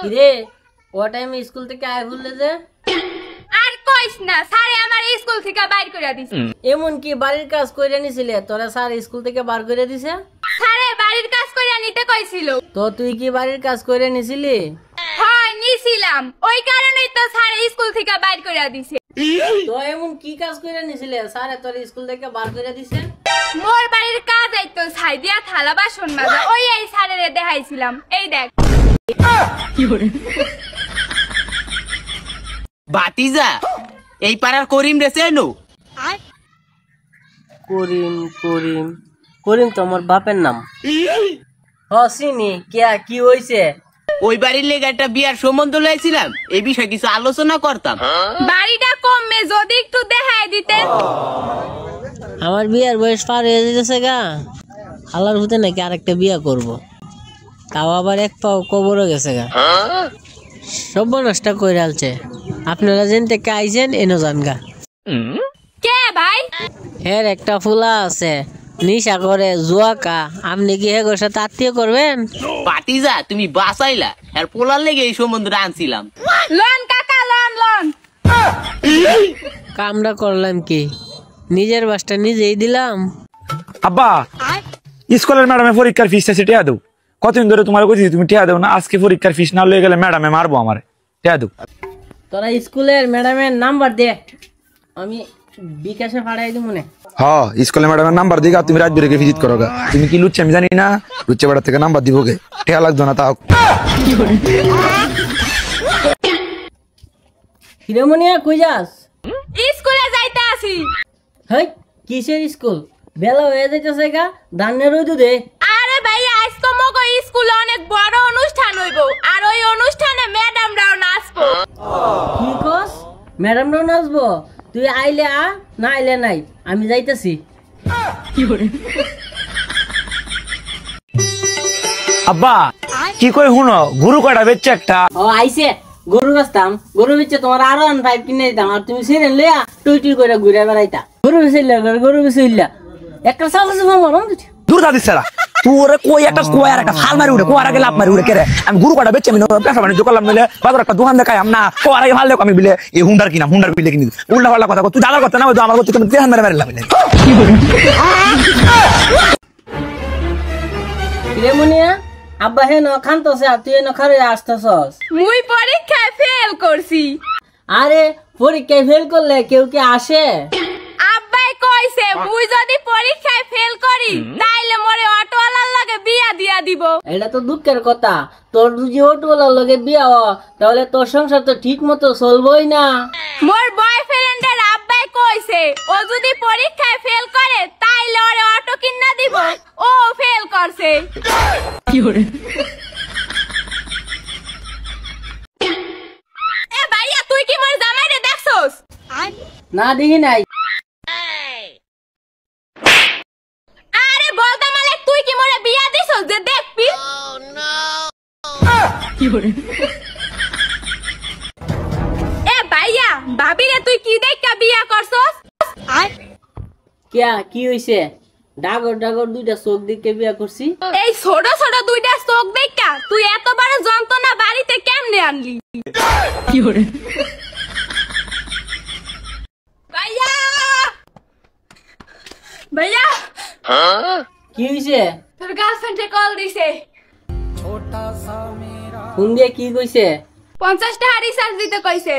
কিরে ও টাইমে স্কুল থেকে আয় বললে যে আর কইস না স্যারে আমার স্কুল থেকে বাইর করে দিছে। এমন কি বাড়ির কাজ কইরা নিছিলে তোরা স্যার স্কুল থেকে বার করে দিছে? স্যারে বাড়ির কাজ কইরা নিতে কইছিল। তো তুই কি বাড়ির কাজ কইরা নিছিলি? হ্যাঁ নিছিলাম, ওই কারণেই তো স্যার স্কুল থেকে বাইর করে দিছে। তো এমন কি কাজ কইরা নিছিলে স্যার তোর স্কুল থেকে বার করে দিছে? মোর বাড়ির কাজ আইতো ছাই দিয়া থালা বাসন মাজা, ওই এই স্যারেরে দেখাইছিলাম। এই দেখ। বাতিজা এই পাড়ার করিম রে চেনো? করিম করিম করিম তো আমার বাপের নাম। চিনি কি হইছে? ওই বাড়ির লেগে একটা বিয়ার সম্বন্ধ লইছিলাম, এই বিষয়ে কিছু আলোচনা করতাম। বাড়িটা কমে যদি একটু দেখাই দিতেন। আমার বিয়ার বয়স পার হয়ে যেতেছে গা, আল্লাহর ভূতে নাকি আরেকটা বিয়া করব, তাও আবার এক পাও কবরও গেছে গা। সর্বনাশটা কইরা আলছে। আপনারা যেন থেকে আইছেন এনো জান গা। কে ভাই? এর একটা ফুলা আছে নিশা করে জুয়াকা, আপনি কি হেগোর সাথে আত্মীয় করবেন? বাতিজা তুমি বাঁচাইলা, আর পোলার লেগে এই সম্বন্ধটা আনছিলাম। লন কাকা লন লন। কামটা করলাম কি, নিজের বাসটা নিজেই দিলাম। আব্বা স্কুলের ম্যাডামে পরীক্ষার ফিসটা সে টিয়া দেও। কতদিন ধরে তোমার কইছি তুমি টিয়া দেও না, আজকে পরীক্ষার ফিস না লয়ে গেলে ম্যাডামে মারবো আমারে। টিয়া দেও। তোরা স্কুলের ম্যাডামের নাম্বার দে, আমি বিকাশে পাঠাই দিব মনে। হ্যাঁ স্কুলের ম্যাডামের নাম্বার দিগা তুমি রাত বেরিয়ে ভিজিট করো গা। তুমি কি লুচ্ছি আমি জানি না, লুচ্চে বেড়া থেকে নাম্বার দিব গে, টিয়া লাগতো না তাও। হিরোমনিয়া কই যাস? স্কুলে যাইতে আসি। হেই কিসের স্কুল? বেলা হয়ে যাইতেছে গা, ধানের রইদু দে। আরে ভাই আজকে মগো স্কুলে অনেক বড় অনুষ্ঠান হইব, আর ওই অনুষ্ঠানে ম্যাডামরাও নাচবো। কি কস? ম্যাডামরাও নাচবো? তুই আইলে আ, না আইলে নাই, আমি যাইতেছি। আব্বা কি কই শুনো, গুরু কয়টা বেচছে একটা। ও আইছে, গরু বেচতাম, গরু বেচছে তোমার আরো 5 কিনে দিতাম, আর তুমি সিরেন লইয়া টুই টুই করে ঘুরে বেড়াইতা। গরু বেচিল্লা গরু বেচিল্লা একটা চালাচ্ছে মারম দিছি। দূর দাদিস ছাড়া তোরে কই একটা কয় আর একটা ফাল মারি উড়ে, কোয়ার আগে লাভ মারি উড়ে কেরে। আমি গুরু কয়টা বেচছে, আমি ব্যবসা বাণিজ্য করলাম মিলে, বাজার একটা দোকান দেখাই না, কোয়ার আগে ভালো দেখো আমি বিলে এই হুন্ডার কিনা, হুন্ডার বিলে কিনি। উল্টা পাল্টা কথা তুই দাদা কথা না, আমার কথা তুমি দেহান মেরে মারিলাম। হিরোমনিয়া আব্বা হে ন খান্তছে, আর তুই ন খারে আসতেছস। মুই পরীক্ষায় ফেল করছি। আরে পরীক্ষায় ফেল করলে কেউ কি আসে? আব্বাই কইছে মুই যদি পরীক্ষায় ফেল করি তাইলে মোরে অটোওয়ালার লগে বিয়া দিয়া দিব। এটা তো দুঃখের কথা, তোর যদি অটোওয়ালার লগে বিয়া হ তাহলে তোর সংসার তো ঠিক মতো চলবই না। মোর বয়ফ্রেন্ডের আব্বাই কইছে ও যদি পরীক্ষায় ফেল করে তাইলে ওরে অটো কিনা দিব, ও ফেল করছে। এ ভাইয়া তুই কি মোর জামাইরে দেখছস? না দেখি নাই। আরে বলতা মালিক তুই কি মোরে বিয়া দিছস যে দেখবি? এ ভাইয়া ভাবিরে তুই কি দেখা বিয়া করছস? কি হইছে? ডাগর ডাগর দুইটা চোখ দিকে বিয়া করছি। এই ছোট ছোট দুইটা চোখ দেখা তুই এত বড় যন্ত্রণা বাড়িতে কেমনে আনলি? ভাইয়া ভাইয়া কি হইছে? তোর গার্লফ্রেন্ডে কল দিছে। ফোন দিয়ে কি কইছে? 50 টাকা রিচার্জ দিতে কইছে।